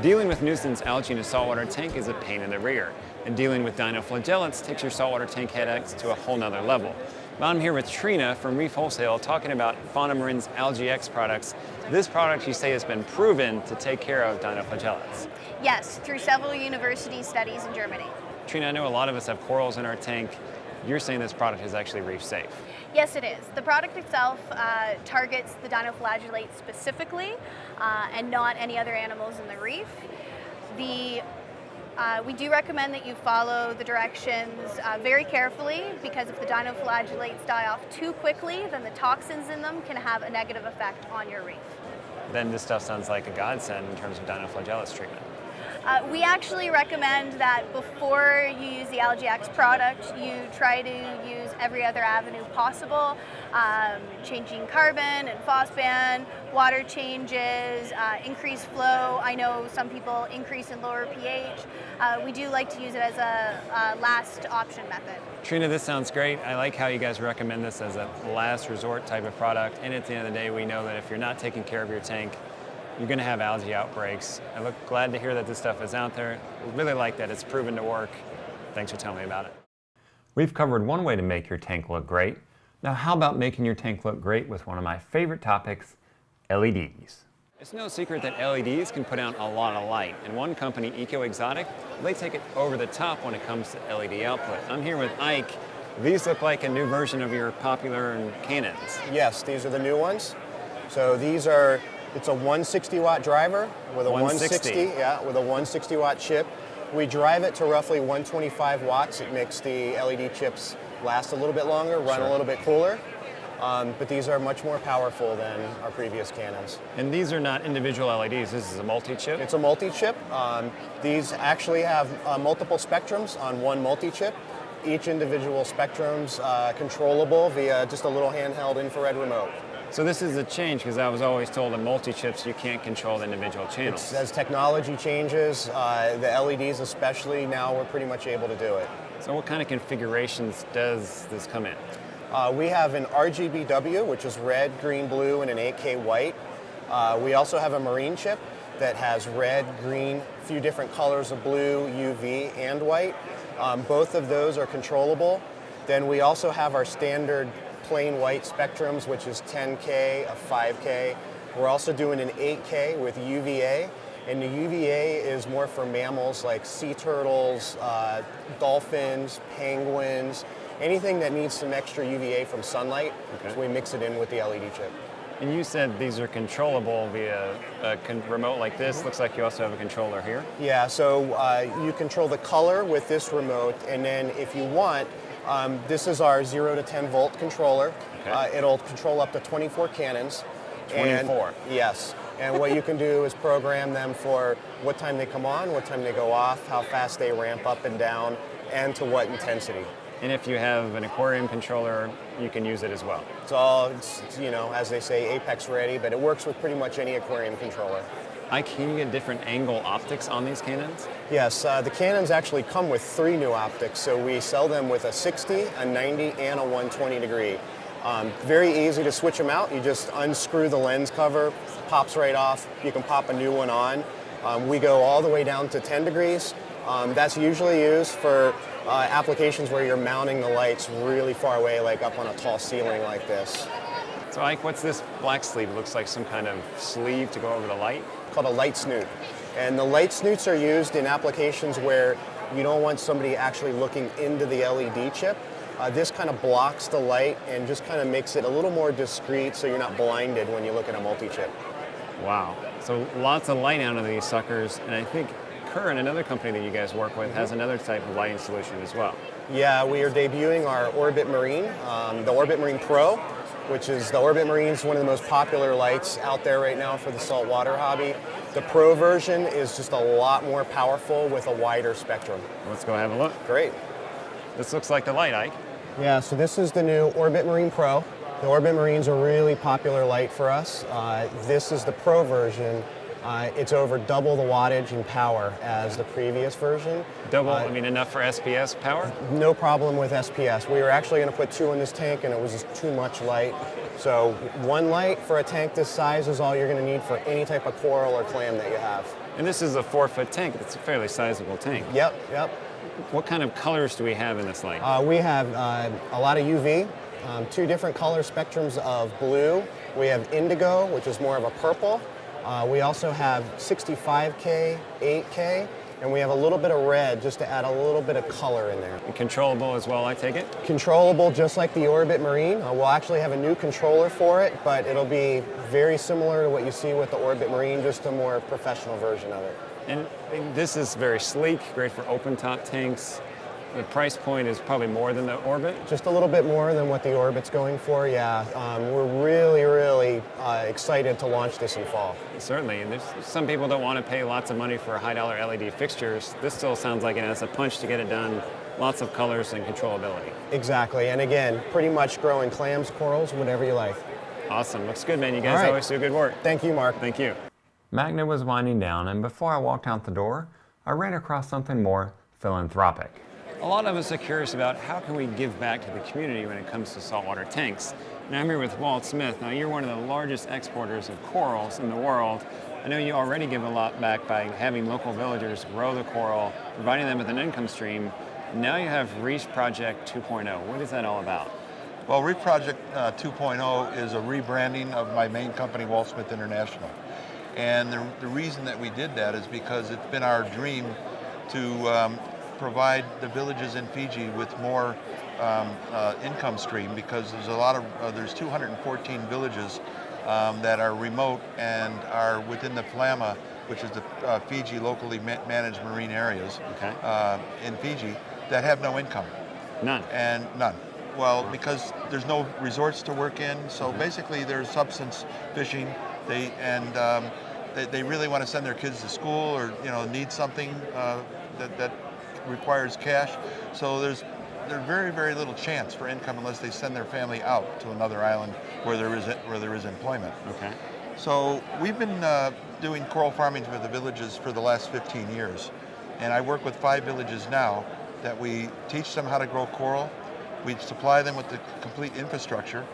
Dealing with nuisance algae in a saltwater tank is a pain in the rear, and dealing with dinoflagellates takes your saltwater tank headaches to a whole nother level. But I'm here with Trina from Reef Wholesale talking about Fauna Marin's Algae X products. This product, you say, has been proven to take care of dinoflagellates. Yes, through several university studies in Germany. Trina, I know a lot of us have corals in our tank. You're saying this product is actually reef safe. Yes, it is. The product itself targets the dinoflagellates specifically and not any other animals in the reef. We do recommend that you follow the directions very carefully, because if the dinoflagellates die off too quickly, then the toxins in them can have a negative effect on your reef. Then this stuff sounds like a godsend in terms of dinoflagellates treatment. We actually recommend that before you use the Algae X product, you try to use every other avenue possible, changing carbon and phosphate, water changes, increased flow. I know some people increase in lower pH. We do like to use it as a last option method. Trina, this sounds great. I like how you guys recommend this as a last resort type of product. And at the end of the day, we know that if you're not taking care of your tank, you're going to have algae outbreaks. I look glad to hear that this stuff is out there. I really like that it's proven to work. Thanks for telling me about it. We've covered one way to make your tank look great. Now how about making your tank look great with one of my favorite topics, LEDs. It's no secret that LEDs can put out a lot of light, and one company, Eco Exotic, they take it over the top when it comes to LED output. I'm here with Ike. These look like a new version of your popular cannons. Yes, these are the new ones. So these are, it's a 160 watt driver with a 160 watt chip. We drive it to roughly 125 watts. It makes the LED chips last a little bit longer, run a little bit cooler. But these are much more powerful than our previous cannons. And these are not individual LEDs, this is a multi-chip? It's a multi-chip. These actually have multiple spectrums on one multi-chip. Each individual spectrum's controllable via just a little handheld infrared remote. So this is a change, because I was always told in multi-chips you can't control the individual channels. As technology changes, the LEDs especially, now we're pretty much able to do it. So what kind of configurations does this come in? We have an RGBW, which is red, green, blue, and an 8K white. We also have a marine chip that has red, green, a few different colors of blue, UV, and white. Both of those are controllable. Then we also have our standard plain white spectrums, which is 10K, a 5K. We're also doing an 8K with UVA, and the UVA is more for mammals like sea turtles, dolphins, penguins, anything that needs some extra UVA from sunlight. Okay. So we mix it in with the LED chip. And you said these are controllable via a remote like this. Looks like you also have a controller here. Yeah, so you control the color with this remote, and then if you want, this is our 0 to 10 volt controller. Okay. It'll control up to 24 cannons. 24? Yes. And what you can do is program them for what time they come on, what time they go off, how fast they ramp up and down, and to what intensity. And if you have an aquarium controller, you can use it as well. It's you know, as they say, apex ready, but it works with pretty much any aquarium controller. Can you get different angle optics on these cannons? Yes, the cannons actually come with 3 new optics. So we sell them with a 60, a 90, and a 120 degree. Very easy to switch them out. You just unscrew the lens cover, pops right off. You can pop a new one on. We go all the way down to 10 degrees. That's usually used for applications where you're mounting the lights really far away, like up on a tall ceiling like this. So Ike, what's this black sleeve? It looks like some kind of sleeve to go over the light? Called a light snoot. And the light snoots are used in applications where you don't want somebody actually looking into the LED chip. This kind of blocks the light and just kind of makes it a little more discreet so you're not blinded when you look at a multi-chip. Wow. So lots of light out of these suckers, and I think Current, another company that you guys work with, has another type of lighting solution as well. Yeah, we are debuting our Orbit Marine, the Orbit Marine Pro, which is the Orbit Marine is one of the most popular lights out there right now for the saltwater hobby. The Pro version is just a lot more powerful with a wider spectrum. Let's go have a look. Great. This looks like the light, Ike. Yeah, so this is the new Orbit Marine Pro. The Orbit Marine's a really popular light for us. This is the Pro version. It's over double the wattage and power as the previous version. Double, I mean enough for SPS power? No problem with SPS. We were actually going to put 2 in this tank and it was just too much light. So 1 light for a tank this size is all you're going to need for any type of coral or clam that you have. And this is a 4-foot tank. It's a fairly sizable tank. Yep, yep. What kind of colors do we have in this light? We have a lot of UV, 2 different color spectrums of blue. We have indigo, which is more of a purple. We also have 65K, 8K, and we have a little bit of red just to add a little bit of color in there. And controllable as well, I take it? Controllable just like the Orbit Marine. We'll actually have a new controller for it, but it'll be very similar to what you see with the Orbit Marine, just a more professional version of it. And this is very sleek, great for open top tanks. The price point is probably more than the Orbit. Just a little bit more than what the Orbit's going for, yeah. We're really excited to launch this in fall. Certainly, and there's some people that want to pay lots of money for high-dollar LED fixtures. This still sounds like it has a punch to get it done. Lots of colors and controllability. Exactly, and again, pretty much growing clams, corals, whatever you like. Awesome, looks good, man. You guys always do good work. Thank you, Mark. Thank you. MACNA was winding down, and before I walked out the door, I ran across something more philanthropic. A lot of us are curious about how can we give back to the community when it comes to saltwater tanks. And I'm here with Walt Smith. Now, you're one of the largest exporters of corals in the world. I know you already give a lot back by having local villagers grow the coral, providing them with an income stream. Now you have Reef Project 2.0. What is that all about? Well, Reef Project 2.0 is a rebranding of my main company, Walt Smith International. And the reason that we did that is because it's been our dream to provide the villages in Fiji with more income stream, because there's 214 villages that are remote and are within the FLAMA, which is the Fiji locally managed marine areas in Fiji, that have no income. None. And none. Well, because there's no resorts to work in, so basically there's subsistence fishing. They really want to send their kids to school, or need something that requires cash. So there's very little chance for income unless they send their family out to another island where there is employment. Okay. So we've been doing coral farming for the villages for the last 15 years, and I work with 5 villages now that we teach them how to grow coral. We supply them with the complete infrastructure,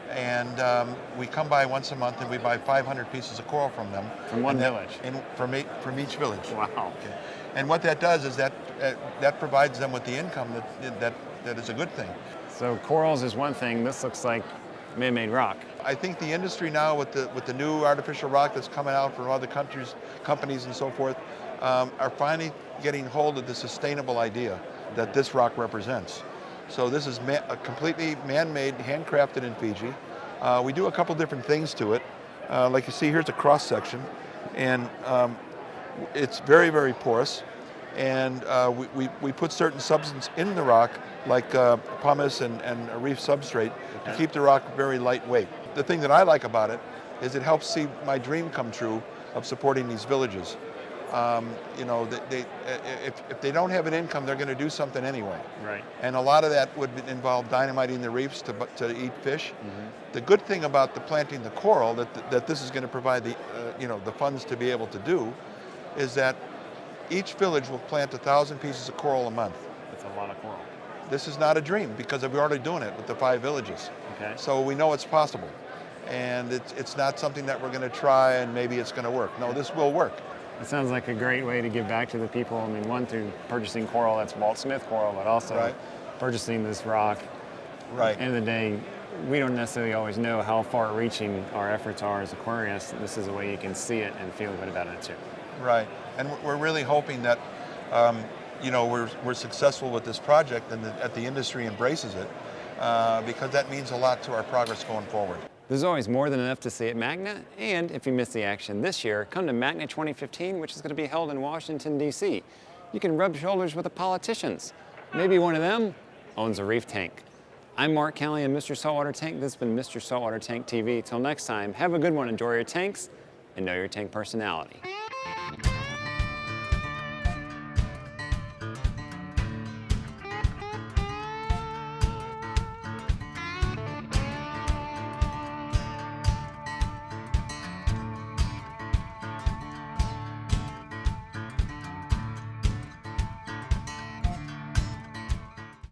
and we come by once a month and we buy 500 pieces of coral from them. From one village? From each village. Wow. Okay. And what that does is that provides them with the income that is a good thing. So corals is one thing. This looks like man-made rock. I think the industry now, with the new artificial rock that's coming out from other companies and so forth, are finally getting hold of the sustainable idea that this rock represents. So this is a completely man-made, handcrafted in Fiji. We do a couple different things to it. Like you see, here's a cross section, and it's very porous. And we put certain substance in the rock, like pumice and a reef substrate, to keep the rock very lightweight. The thing that I like about it is it helps see my dream come true of supporting these villages. If they don't have an income, they're going to do something anyway. Right. And a lot of that would involve dynamiting the reefs to eat fish. Mm-hmm. The good thing about the planting the coral that this is going to provide the funds to be able to do is that each village will plant 1,000 pieces of coral a month. That's a lot of coral. This is not a dream, because we're already doing it with the 5 villages. Okay. So we know it's possible. And it's not something that we're going to try and maybe it's going to work. No, this will work. It sounds like a great way to give back to the people. I mean, one, through purchasing coral, that's Walt Smith coral, but also purchasing this rock. Right. At the end of the day, we don't necessarily always know how far-reaching our efforts are as aquarists. This is a way you can see it and feel good about it too. Right. And we're really hoping that we're successful with this project and that the industry embraces it, because that means a lot to our progress going forward. There's always more than enough to see at MACNA, and if you missed the action this year, come to MACNA 2015, which is going to be held in Washington, D.C. You can rub shoulders with the politicians. Maybe one of them owns a reef tank. I'm Mark Kelly and Mr. Saltwater Tank. This has been Mr. Saltwater Tank TV. Till next time, have a good one, enjoy your tanks, and know your tank personality.